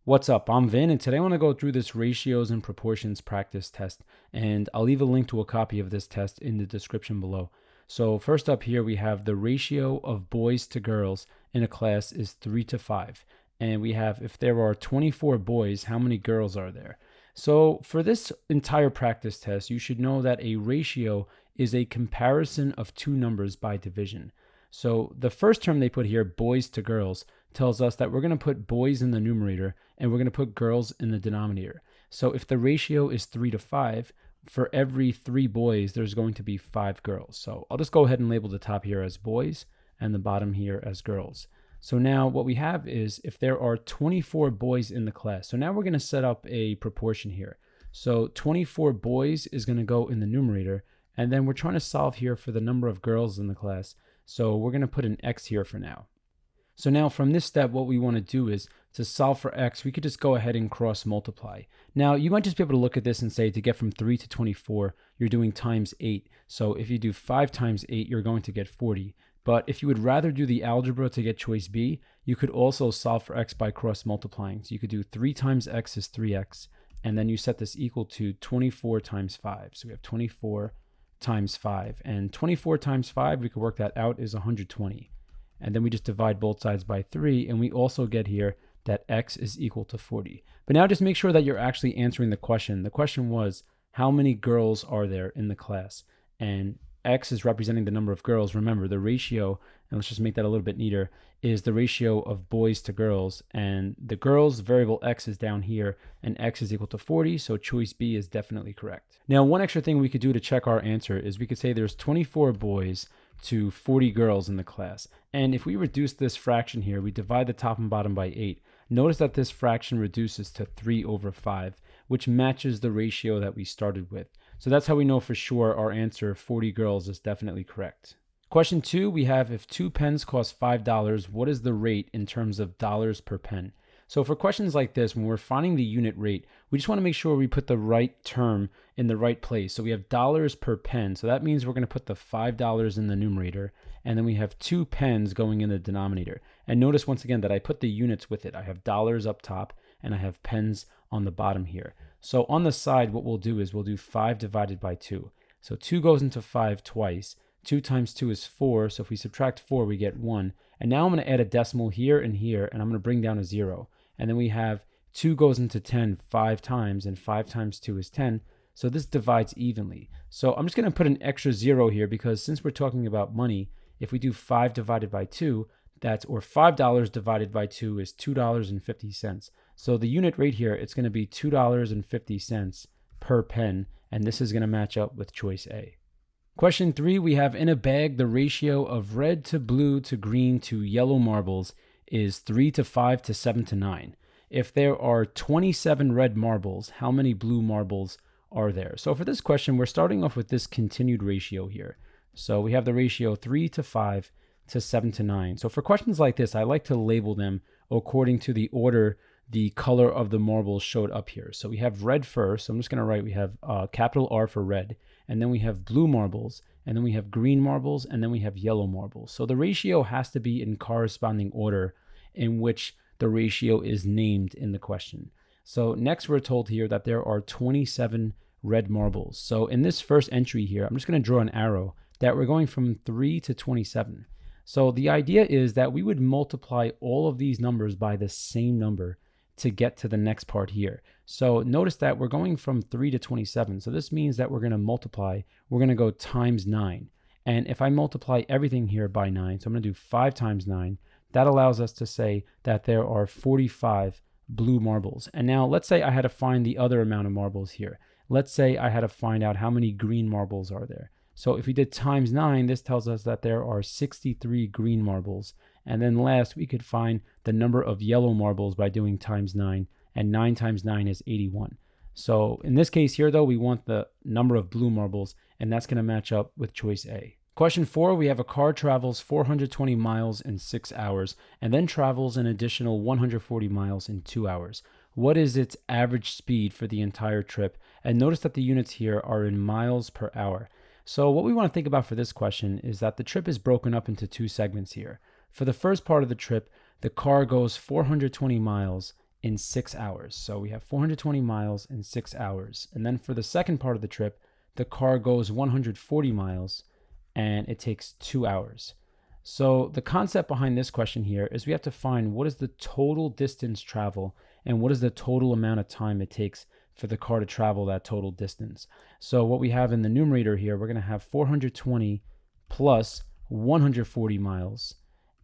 What's up? I'm Vin, and today I want to go through this ratios and proportions practice test, and I'll leave a link to a copy of this test in the description below. So first up here, we have the ratio of boys to girls in a class is 3 to 5. And we have, if there are 24 boys, how many girls are there? So for this entire practice test, you should know that a ratio is a comparison of two numbers by division. So the first term they put here, boys to girls, tells us that we're going to put boys in the numerator and we're going to put girls in the denominator. So if the ratio is 3 to 5, for every 3 boys, there's going to be 5 girls. So I'll just go ahead and label the top here as boys and the bottom here as girls. So now what we have is if there are 24 boys in the class, so now we're going to set up a proportion here. So 24 boys is going to go in the numerator, and then we're trying to solve here for the number of girls in the class. So we're going to put an X here for now. So now from this step, what we want to do is to solve for X, we could just go ahead and cross multiply. Now you might just be able to look at this and say to get from 3 to 24, you're doing times 8. So if you do 5 times 8, you're going to get 40. But if you would rather do the algebra to get choice B, you could also solve for X by cross multiplying. So you could do 3 times X is 3X, and then you set this equal to 24 times 5. So we have 24 times 5, and 24 times 5, we could work that out, is 120. And then we just divide both sides by 3, and we also get here that X is equal to 40. But now just make sure that you're actually answering the question. The question was, how many girls are there in the class? And X is representing the number of girls. Remember, the ratio, and let's just make that a little bit neater, is the ratio of boys to girls. And the girls variable X is down here, and X is equal to 40, so choice B is definitely correct. Now, one extra thing we could do to check our answer is we could say there's 24 boys to 40 girls in the class. And if we reduce this fraction here, we divide the top and bottom by 8. Notice that this fraction reduces to 3 over 5, which matches the ratio that we started with. So that's how we know for sure our answer, 40 girls, is definitely correct. Question 2, we have if 2 pens cost $5, what is the rate in terms of dollars per pen? So for questions like this, when we're finding the unit rate, we just want to make sure we put the right term in the right place. So we have dollars per pen. So that means we're going to put the $5 in the numerator, and then we have 2 pens going in the denominator. And notice once again that I put the units with it. I have dollars up top, and I have pens on the bottom here. So on the side, what we'll do is we'll do 5 divided by 2. So 2 goes into 5 twice. 2 times 2 is 4. So if we subtract 4, we get 1. And now I'm going to add a decimal here, and I'm going to bring down a 0. And then we have 2 goes into 10 5 times, and 5 times 2 is 10. So this divides evenly. So I'm just going to put an extra 0 here because since we're talking about money, if we do 5 divided by 2, or $5 divided by 2 is $2.50. So the unit rate here, it's going to be $2.50 per pen, and this is going to match up with choice A. Question 3, we have in a bag, the ratio of red to blue to green to yellow marbles is 3 to 5 to 7 to 9. If there are 27 red marbles, how many blue marbles are there? So for this question, we're starting off with this continued ratio here. So we have the ratio 3 to 5 to 7 to 9. So for questions like this, I like to label them according to the order the color of the marbles showed up here. So we have red first. So I'm just going to write, we have capital R for red, and then we have blue marbles, and then we have green marbles, and then we have yellow marbles. So the ratio has to be in corresponding order in which the ratio is named in the question. So next we're told here that there are 27 red marbles. So in this first entry here, I'm just going to draw an arrow that we're going from 3 to 27. So the idea is that we would multiply all of these numbers by the same number to get to the next part here. So notice that we're going from 3 to 27. So this means that we're going to multiply, we're going to go times 9. And if I multiply everything here by 9, so I'm going to do 5 times 9, that allows us to say that there are 45 blue marbles. And now let's say I had to find the other amount of marbles here. Let's say I had to find out how many green marbles are there. So if we did times 9, this tells us that there are 63 green marbles. And then last, we could find the number of yellow marbles by doing times 9, and 9 times 9 is 81. So in this case here, though, we want the number of blue marbles, and that's going to match up with choice A. Question 4, we have a car travels 420 miles in 6 hours, and then travels an additional 140 miles in 2 hours. What is its average speed for the entire trip? And notice that the units here are in miles per hour. So what we want to think about for this question is that the trip is broken up into 2 segments here. For the first part of the trip, the car goes 420 miles in 6 hours. So we have 420 miles in 6 hours. And then for the second part of the trip, the car goes 140 miles and it takes 2 hours. So the concept behind this question here is we have to find what is the total distance travel and what is the total amount of time it takes for the car to travel that total distance. So what we have in the numerator here, we're going to have 420 plus 140 miles.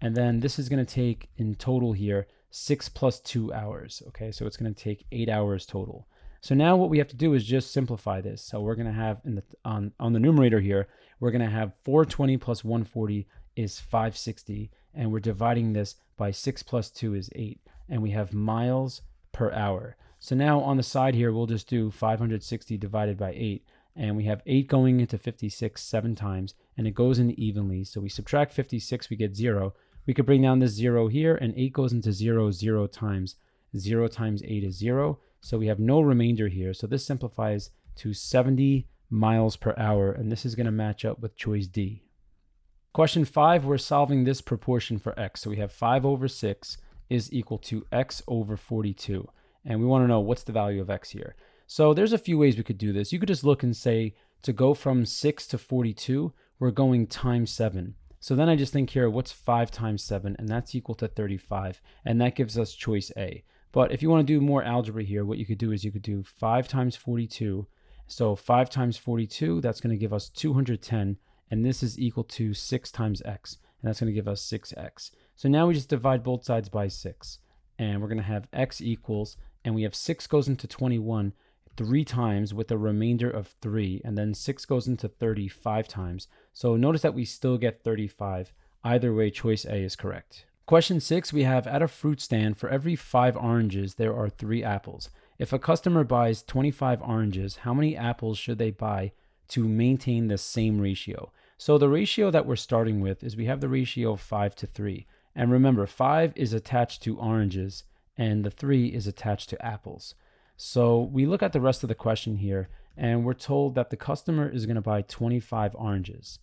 And then this is going to take in total here 6 plus 2 hours. Okay, so it's going to take 8 hours total. So now what we have to do is just simplify this. So we're going to have on the numerator here, we're going to have 420 plus 140 is 560, and we're dividing this by 6 plus 2 is 8, and we have miles per hour. So now on the side here, we'll just do 560 divided by 8, and we have 8 going into 56 7 times, and it goes in evenly. So we subtract 56, we get 0. We could bring down this 0 here, and 8 goes into 0 0 times. 0 times 8 is 0, so we have no remainder here. So this simplifies to 70 miles per hour, and this is going to match up with choice D. Question 5, we're solving this proportion for x. So we have 5 over 6 is equal to x over 42. And we want to know what's the value of x here. So there's a few ways we could do this. You could just look and say to go from 6 to 42, we're going times 7. So then I just think here, what's 5 times 7? And that's equal to 35. And that gives us choice A. But if you want to do more algebra here, what you could do is you could do 5 times 42. So 5 times 42, that's going to give us 210. And this is equal to 6 times x. And that's going to give us 6x. So now we just divide both sides by 6. And we're going to have x equals, and we have 6 goes into 21 3 times with a remainder of 3. And then 6 goes into 35 times. So notice that we still get 35. Either way, choice A is correct. Question 6, we have at a fruit stand, for every 5 oranges, there are 3 apples. If a customer buys 25 oranges, how many apples should they buy to maintain the same ratio? So the ratio that we're starting with is we have the ratio of 5 to 3. And remember, 5 is attached to oranges and the 3 is attached to apples. So we look at the rest of the question here and we're told that the customer is going to buy 25 oranges.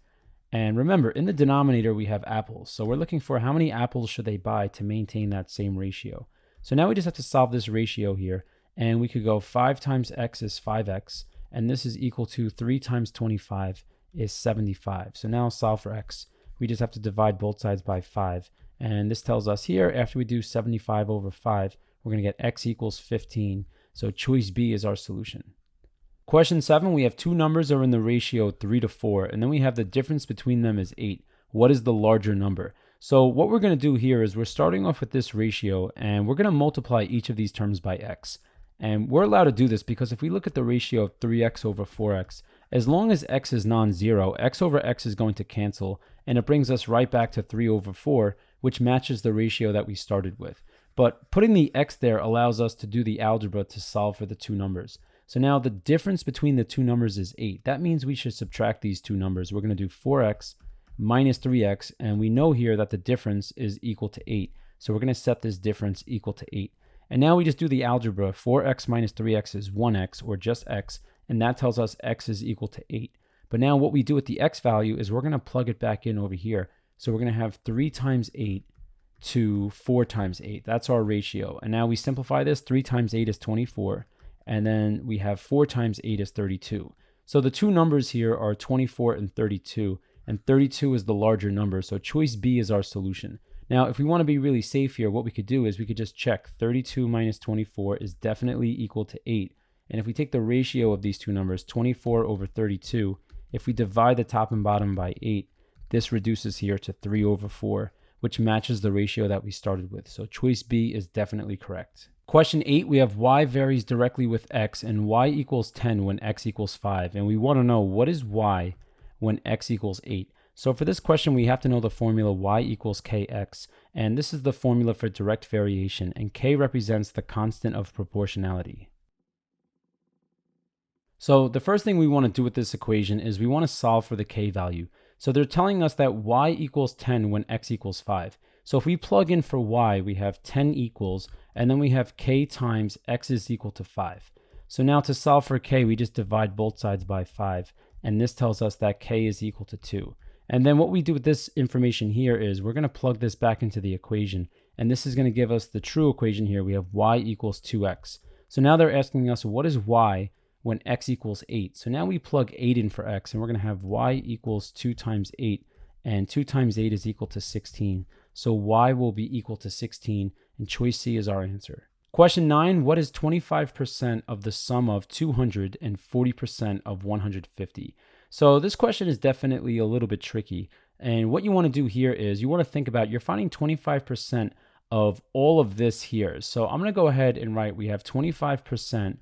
And remember, in the denominator, we have apples. So we're looking for how many apples should they buy to maintain that same ratio. So now we just have to solve this ratio here. And we could go 5 times x is 5x. And this is equal to 3 times 25 is 75. So now solve for x. We just have to divide both sides by 5. And this tells us here, after we do 75 over 5, we're going to get x equals 15. So choice B is our solution. Question 7, we have two numbers that are in the ratio 3 to 4, and then we have the difference between them is 8. What is the larger number? So what we're going to do here is we're starting off with this ratio, and we're going to multiply each of these terms by x. And we're allowed to do this because if we look at the ratio of 3x over 4x, as long as x is non-zero, x over x is going to cancel, and it brings us right back to 3 over 4, which matches the ratio that we started with. But putting the x there allows us to do the algebra to solve for the two numbers. So now the difference between the two numbers is 8. That means we should subtract these two numbers. We're going to do 4x minus 3x, and we know here that the difference is equal to 8. So we're going to set this difference equal to 8. And now we just do the algebra. 4x minus 3x is 1x, or just x, and that tells us x is equal to 8. But now what we do with the x value is we're going to plug it back in over here. So we're going to have 3 times 8 to 4 times 8. That's our ratio. And now we simplify this. 3 times 8 is 24. And then we have 4 times 8 is 32. So the two numbers here are 24 and 32. And 32 is the larger number. So choice B is our solution. Now, if we want to be really safe here, what we could do is we could just check 32 minus 24 is definitely equal to 8. And if we take the ratio of these two numbers, 24 over 32, if we divide the top and bottom by 8, this reduces here to 3 over 4, which matches the ratio that we started with. So choice B is definitely correct. Question 8, we have y varies directly with x and y equals 10 when x equals 5. And we want to know what is y when x equals 8. So for this question, we have to know the formula y equals kx. And this is the formula for direct variation. And k represents the constant of proportionality. So the first thing we want to do with this equation is we want to solve for the k value. So they're telling us that y equals 10 when x equals 5. So if we plug in for y, we have 10 equals, and then we have k times x is equal to 5. So now to solve for k, we just divide both sides by 5, and this tells us that k is equal to 2. And then what we do with this information here is we're going to plug this back into the equation, and this is going to give us the true equation here. We have y equals 2x. So now they're asking us, what is y when x equals 8? So now we plug 8 in for x, and we're going to have y equals 2 times 8, and 2 times 8 is equal to 16. So y will be equal to 16, and choice C is our answer. Question 9, what is 25% of the sum of 200 and 40% of 150? So this question is definitely a little bit tricky. And what you want to do here is you want to think about, you're finding 25% of all of this here. So I'm going to go ahead and write, we have 25%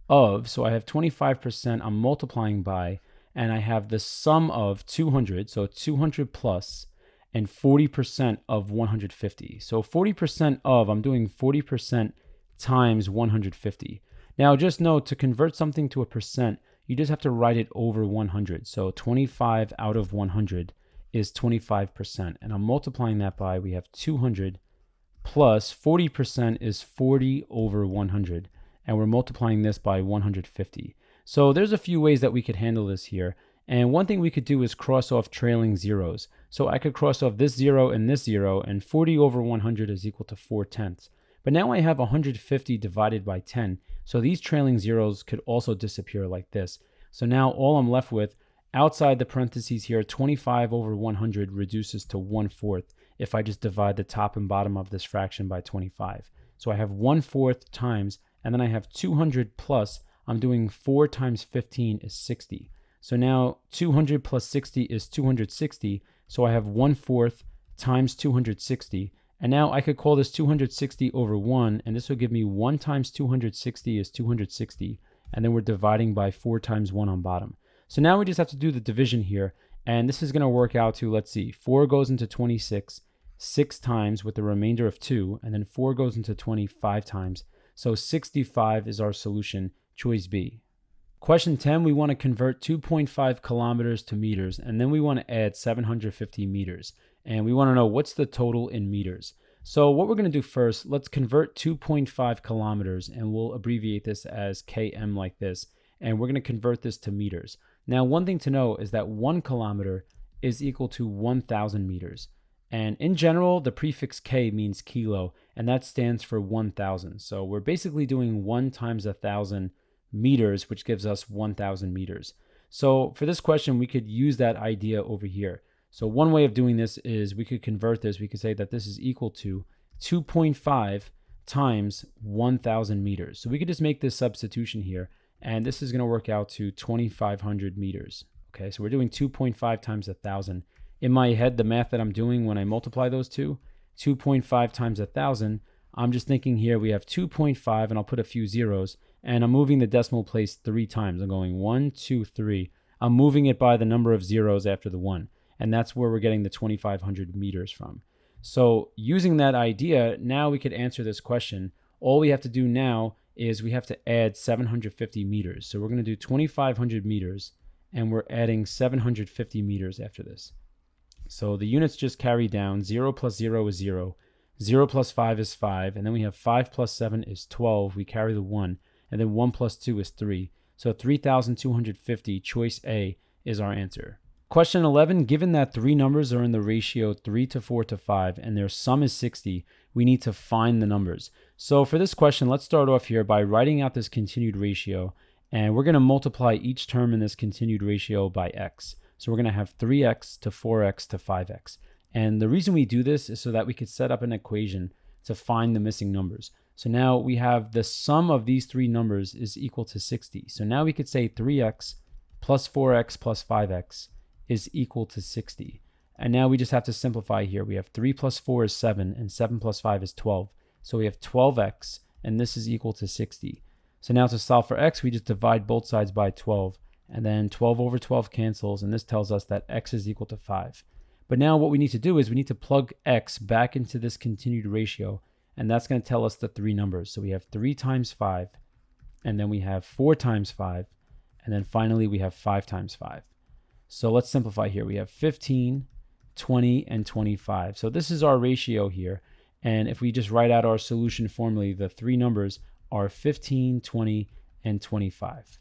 of, so I have 25% I'm multiplying by, and I have the sum of 200, so 200 plus, and 40% of 150. So 40% of, I'm doing 40% times 150. Now just note, to convert something to a percent, you just have to write it over 100. So 25 out of 100 is 25%. And I'm multiplying that by, we have 200 plus 40% is 40 over 100. And we're multiplying this by 150. So there's a few ways that we could handle this here. And one thing we could do is cross off trailing zeros. So I could cross off this 0 and this 0, and 40 over 100 is equal to 4/10. But now I have 150 divided by 10. So these trailing zeros could also disappear like this. So now all I'm left with, outside the parentheses here, 25 over 100 reduces to 1/4 if I just divide the top and bottom of this fraction by 25. So I have 1/4 times, and then I have 200 plus, I'm doing 4 times 15 is 60. So now 200 plus 60 is 260. So I have 1/4 times 260. And now I could call this 260 over 1, and this will give me 1 times 260 is 260. And then we're dividing by 4 times 1 on bottom. So now we just have to do the division here. And this is going to work out to, let's see, 4 goes into 26 6 times with the remainder of 2. And then 4 goes into 25 times. So 65 is our solution, choice B. Question 10, we want to convert 2.5 kilometers to meters, and then we want to add 750 meters. And we want to know what's the total in meters. So what we're going to do first, let's convert 2.5 kilometers, and we'll abbreviate this as km like this. And we're going to convert this to meters. Now, one thing to know is that 1 kilometer is equal to 1,000 meters. And in general, the prefix K means kilo, and that stands for 1,000. So we're basically doing 1 times 1,000 meters, which gives us 1,000 meters. So for this question, we could use that idea over here. So one way of doing this is we could convert this. We could say that this is equal to 2.5 times 1,000 meters. So we could just make this substitution here, and this is going to work out to 2,500 meters. Okay, so we're doing 2.5 times 1,000. In my head, the math that I'm doing when I multiply those two, 2.5 times 1,000, I'm just thinking here we have 2.5, and I'll put a few zeros, and I'm moving the decimal place 3 times. I'm going 1, 2, 3. I'm moving it by the number of zeros after the 1, and that's where we're getting the 2,500 meters from. So using that idea, now we could answer this question. All we have to do now is we have to add 750 meters. So we're going to do 2,500 meters, and we're adding 750 meters after this. So the units just carry down. 0 plus 0 is 0. 0 plus 5 is 5. And then we have 5 plus 7 is 12. We carry the 1. And then 1 plus 2 is 3. So 3,250, choice A, is our answer. Question 11, given that 3 numbers are in the ratio 3 to 4 to 5 and their sum is 60, we need to find the numbers. So for this question, let's start off here by writing out this continued ratio, and we're going to multiply each term in this continued ratio by x. So we're going to have 3x to 4x to 5x. And the reason we do this is so that we could set up an equation to find the missing numbers. So now we have the sum of these 3 numbers is equal to 60. So now we could say 3x plus 4x plus 5x is equal to 60. And now we just have to simplify here. We have 3 plus 4 is 7, and 7 plus 5 is 12. So we have 12x, and this is equal to 60. So now to solve for x, we just divide both sides by 12. And then 12 over 12 cancels, and this tells us that x is equal to 5. But now what we need to do is we need to plug x back into this continued ratio, and that's going to tell us the 3 numbers. So we have 3 times 5, and then we have 4 times 5, and then finally we have 5 times 5. So let's simplify here. We have 15, 20, and 25. So this is our ratio here. And if we just write out our solution formally, the 3 numbers are 15, 20, and 25.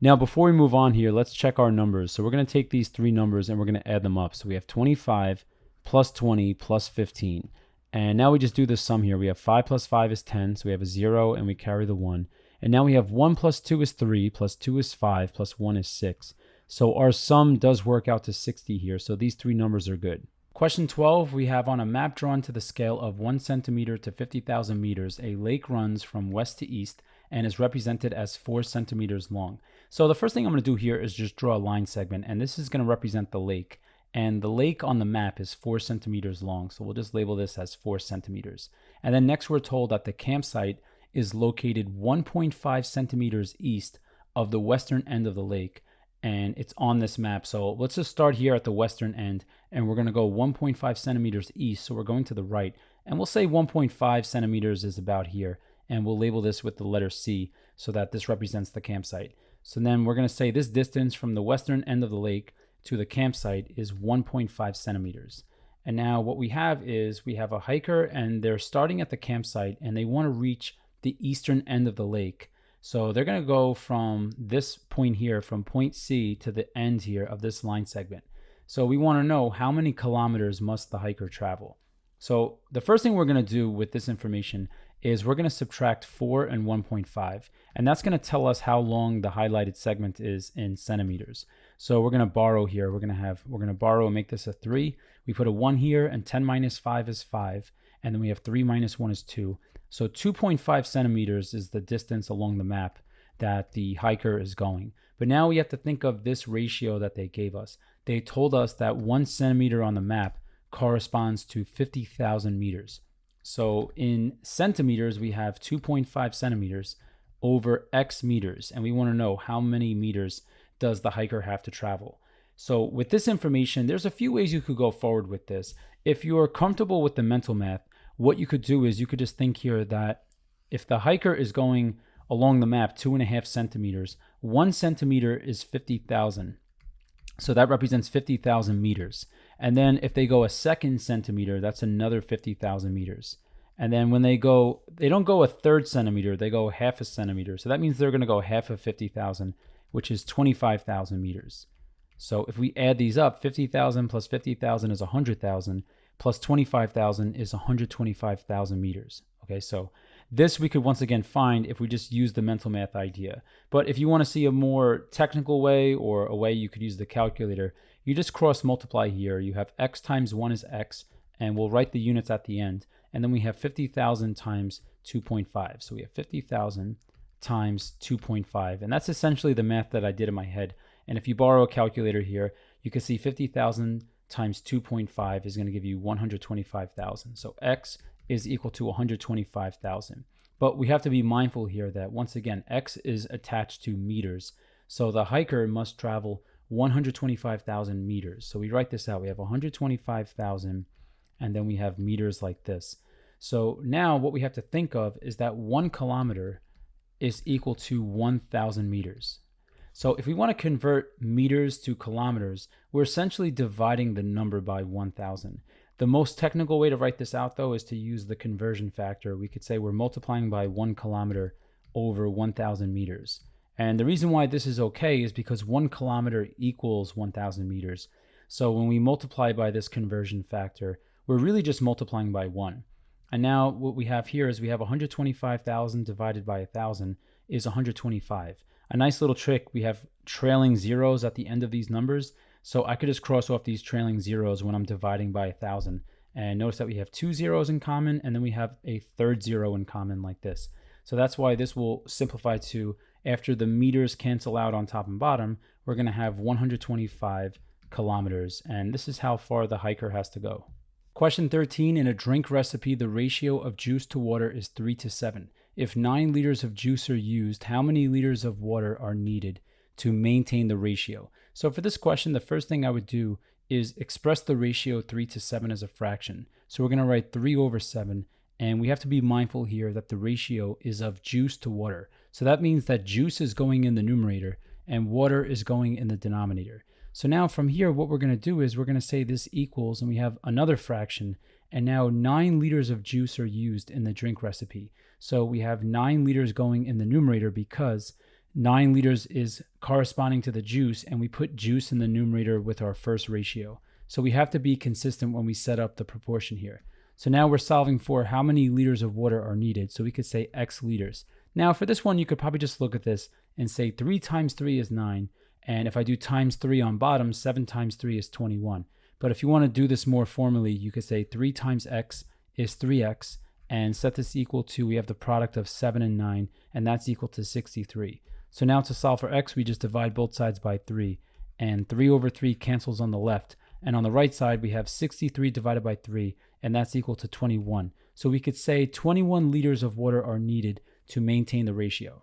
Now, before we move on here, let's check our numbers. So we're going to take these 3 numbers and we're going to add them up. So we have 25 plus 20 plus 15. And now we just do the sum here. We have 5 plus 5 is 10, so we have a 0 and we carry the 1. And now we have 1 plus 2 is 3, plus 2 is 5, plus 1 is 6. So our sum does work out to 60 here, so these three numbers are good. Question 12, we have on a map drawn to the scale of 1 centimeter to 50,000 meters, a lake runs from west to east and is represented as 4 centimeters long. So the first thing I'm going to do here is just draw a line segment, and this is going to represent the lake. And the lake on the map is 4 centimeters long, so we'll just label this as 4 centimeters. And then next we're told that the campsite is located 1.5 centimeters east of the western end of the lake, and it's on this map. So let's just start here at the western end, and we're going to go 1.5 centimeters east, so we're going to the right, and we'll say 1.5 centimeters is about here, and we'll label this with the letter C so that this represents the campsite. So then we're going to say this distance from the western end of the lake to the campsite is 1.5 centimeters. And now what we have is we have a hiker, and they're starting at the campsite, and they want to reach the eastern end of the lake. So they're going to go from this point here, from point C to the end here of this line segment. So we want to know how many kilometers must the hiker travel. So the first thing we're going to do with this information is we're going to subtract 4 and 1.5, and that's going to tell us how long the highlighted segment is in centimeters. So we're going to borrow here. We're going to borrow and make this a 3. We put a 1 here, and 10 minus 5 is 5, and then we have 3 minus 1 is 2. So 2.5 centimeters is the distance along the map that the hiker is going. But now we have to think of this ratio that they gave us. They told us that 1 centimeter on the map corresponds to 50,000 meters. So in centimeters, we have 2.5 centimeters over X meters, and we want to know how many meters does the hiker have to travel. So with this information, there's a few ways you could go forward with this. If you're comfortable with the mental math, what you could do is you could just think here that if the hiker is going along the map 2.5 centimeters, 1 centimeter is 50,000. So that represents 50,000 meters. And then if they go a second centimeter, that's another 50,000 meters. And then when they don't go a third centimeter, they go half a centimeter. So that means they're going to go half of 50,000, which is 25,000 meters. So if we add these up, 50,000 plus 50,000 is 100,000, plus 25,000 is 125,000 meters. Okay, so this we could once again find if we just use the mental math idea. But if you want to see a more technical way, or a way you could use the calculator, you just cross multiply here. You have x times 1 is x, and we'll write the units at the end. And then we have 50,000 times 2.5. So we have 50,000 times 2.5. And that's essentially the math that I did in my head. And if you borrow a calculator here, you can see 50,000 times 2.5 is going to give you 125,000. So x is equal to 125,000. But we have to be mindful here that, once again, x is attached to meters. So the hiker must travel 125,000 meters. So we write this out. We have 125,000, and then we have meters like this. So now what we have to think of is that 1 kilometer is equal to 1,000 meters. So if we want to convert meters to kilometers, we're essentially dividing the number by 1,000. The most technical way to write this out, though, is to use the conversion factor. We could say we're multiplying by 1 kilometer over 1,000 meters. And the reason why this is okay is because 1 kilometer equals 1,000 meters. So when we multiply by this conversion factor, we're really just multiplying by 1. And now what we have here is we have 125,000 divided by 1,000 is 125. A nice little trick, we have trailing zeros at the end of these numbers. So I could just cross off these trailing zeros when I'm dividing by 1,000. And notice that we have 2 zeros in common, and then we have a third zero in common like this. So that's why this will simplify to, after the meters cancel out on top and bottom, we're going to have 125 kilometers. And this is how far the hiker has to go. Question 13, in a drink recipe, the ratio of juice to water is 3:7. If 9 liters of juice are used, how many liters of water are needed to maintain the ratio? So for this question, the first thing I would do is express the ratio 3:7 as a fraction. So we're going to write 3/7, and we have to be mindful here that the ratio is of juice to water. So that means that juice is going in the numerator and water is going in the denominator. So now from here, what we're going to do is we're going to say this equals, and we have another fraction, and now 9 liters of juice are used in the drink recipe. So we have 9 liters going in the numerator because 9 liters is corresponding to the juice, and we put juice in the numerator with our first ratio. So we have to be consistent when we set up the proportion here. So now we're solving for how many liters of water are needed. So we could say X liters. Now for this one, you could probably just look at this and say 3 times 3 is 9. And if I do times 3 on bottom, 7 times 3 is 21. But if you want to do this more formally, you could say 3 times X is 3X. And set this equal to, we have the product of 7 and 9, and that's equal to 63. So now to solve for X, we just divide both sides by 3. And 3 over 3 cancels on the left. And on the right side, we have 63 divided by 3, and that's equal to 21. So we could say 21 liters of water are needed to maintain the ratio.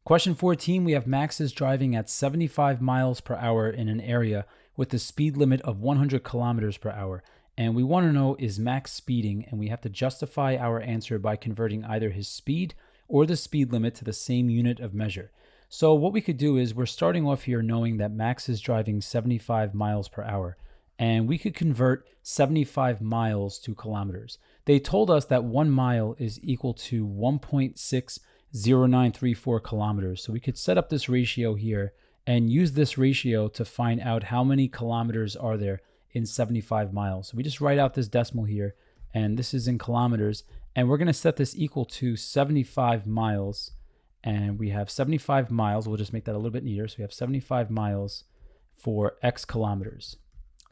Question 14, we have Max is driving at 75 miles per hour in an area with a speed limit of 100 kilometers per hour. And we want to know, is Max speeding? And we have to justify our answer by converting either his speed or the speed limit to the same unit of measure. So what we could do is we're starting off here knowing that Max is driving 75 miles per hour. And we could convert 75 miles to kilometers. They told us that 1 mile is equal to 1.60934 kilometers. So we could set up this ratio here and use this ratio to find out how many kilometers are there in 75 miles. So we just write out this decimal here, and this is in kilometers, and we're going to set this equal to 75 miles. And we have 75 miles. We'll just make that a little bit neater. So we have 75 miles for X kilometers.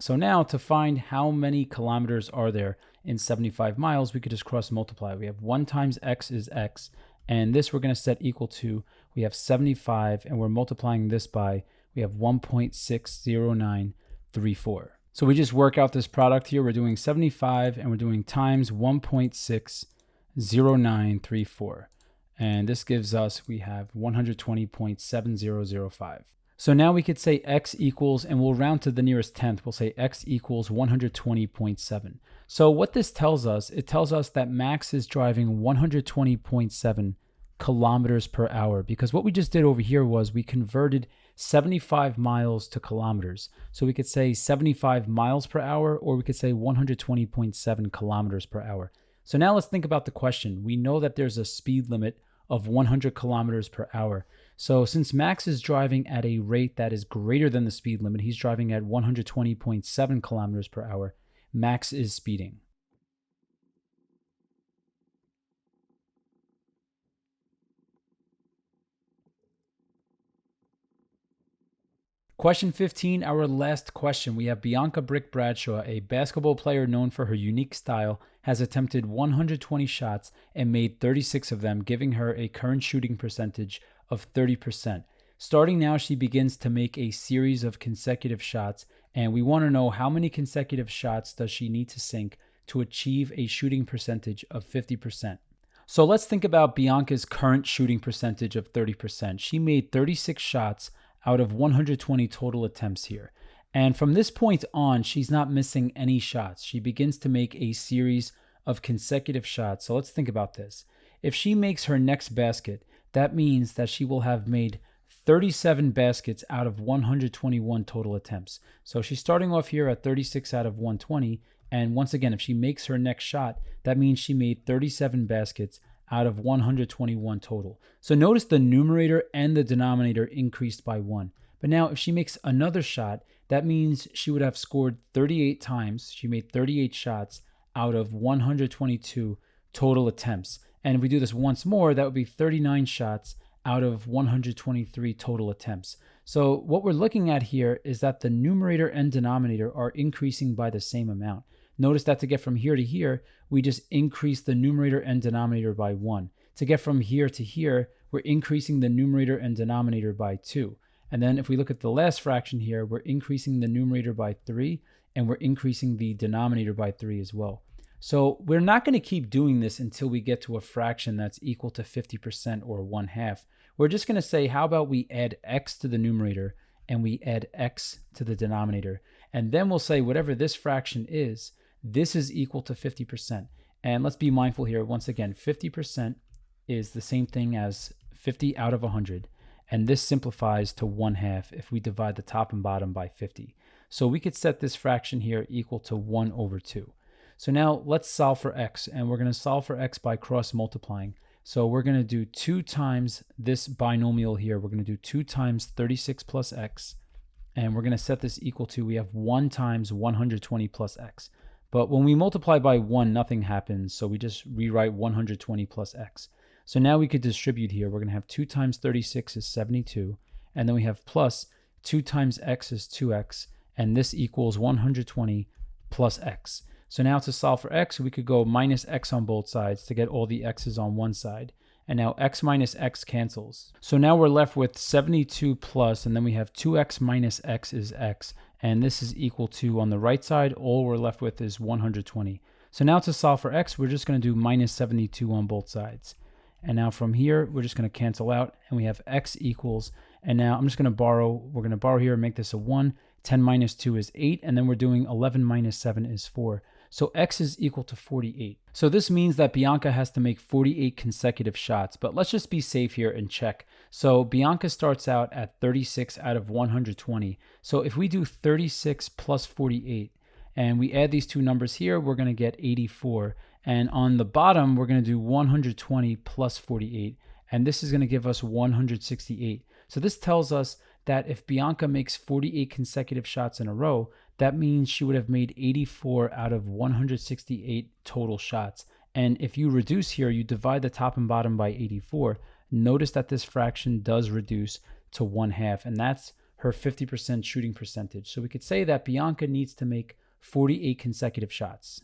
So now to find how many kilometers are there in 75 miles, we could just cross multiply. We have 1 times X is X. And this we're going to set equal to, we have 75, and we're multiplying this by, we have 1.60934. So we just work out this product here. We're doing 75, and we're doing times 1.60934. And this gives us, we have 120.7005. So now we could say X equals, and we'll round to the nearest tenth. We'll say X equals 120.7. So what this tells us, it tells us that Max is driving 120.7 kilometers per hour, because what we just did over here was we converted 75 miles to kilometers. So we could say 75 miles per hour, or we could say 120.7 kilometers per hour. So now let's think about the question. We know that there's a speed limit of 100 kilometers per hour. So since Max is driving at a rate that is greater than the speed limit, he's driving at 120.7 kilometers per hour, Max is speeding. Question 15, our last question. We have Bianca Brick Bradshaw, a basketball player known for her unique style, has attempted 120 shots and made 36 of them, giving her a current shooting percentage of 30%. Starting now, she begins to make a series of consecutive shots, and we want to know how many consecutive shots does she need to sink to achieve a shooting percentage of 50%. So let's think about Bianca's current shooting percentage of 30%. She made 36 shots out of 120 total attempts here. And from this point on, she's not missing any shots. She begins to make a series of consecutive shots. So let's think about this. If she makes her next basket, that means that she will have made 37 baskets out of 121 total attempts. So she's starting off here at 36 out of 120. And once again, if she makes her next shot, that means she made 37 baskets out of 121 total. So notice the numerator and the denominator increased by 1. But now if she makes another shot, that means she would have scored 38 times. She made 38 shots out of 122 total attempts. And if we do this once more, that would be 39 shots out of 123 total attempts. So what we're looking at here is that the numerator and denominator are increasing by the same amount. Notice that to get from here to here, we just increase the numerator and denominator by 1. To get from here to here, we're increasing the numerator and denominator by 2. And then if we look at the last fraction here, we're increasing the numerator by 3, and we're increasing the denominator by 3 as well. So we're not going to keep doing this until we get to a fraction that's equal to 50% or 1/2. We're just going to say, how about we add x to the numerator and we add x to the denominator. And then we'll say whatever this fraction is, this is equal to 50%. And let's be mindful here. Once again, 50% is the same thing as 50 out of 100. And this simplifies to 1/2 if we divide the top and bottom by 50. So we could set this fraction here equal to 1/2. So now let's solve for x. And we're going to solve for x by cross multiplying. So we're going to do 2 times this binomial here. We're going to do 2 times 36 plus x. and we're going to set this equal to, we have 1 times 120 plus x. But when we multiply by 1, nothing happens, so we just rewrite 120 plus x. So now we could distribute here. We're going to have 2 times 36 is 72, and then we have plus 2 times x is 2x, and this equals 120 plus x. So now to solve for x, we could go minus x on both sides to get all the x's on one side. And now x minus x cancels. So now we're left with 72 plus, and then we have 2x minus x is x. And this is equal to, on the right side, all we're left with is 120. So now to solve for x, we're just going to do minus 72 on both sides. And now from here, we're just going to cancel out, and we have x equals, and now I'm just going to borrow, we're going to borrow here and make this a 1. 10 minus 2 is 8, and then we're doing 11 minus 7 is 4. So x is equal to 48. So this means that Bianca has to make 48 consecutive shots, but let's just be safe here and check. So Bianca starts out at 36 out of 120. So if we do 36 plus 48, and we add these two numbers here, we're going to get 84. And on the bottom, we're going to do 120 plus 48, and this is going to give us 168. So this tells us that if Bianca makes 48 consecutive shots in a row, that means she would have made 84 out of 168 total shots. And if you reduce here, you divide the top and bottom by 84, notice that this fraction does reduce to 1/2, and that's her 50% shooting percentage. So we could say that Bianca needs to make 48 consecutive shots.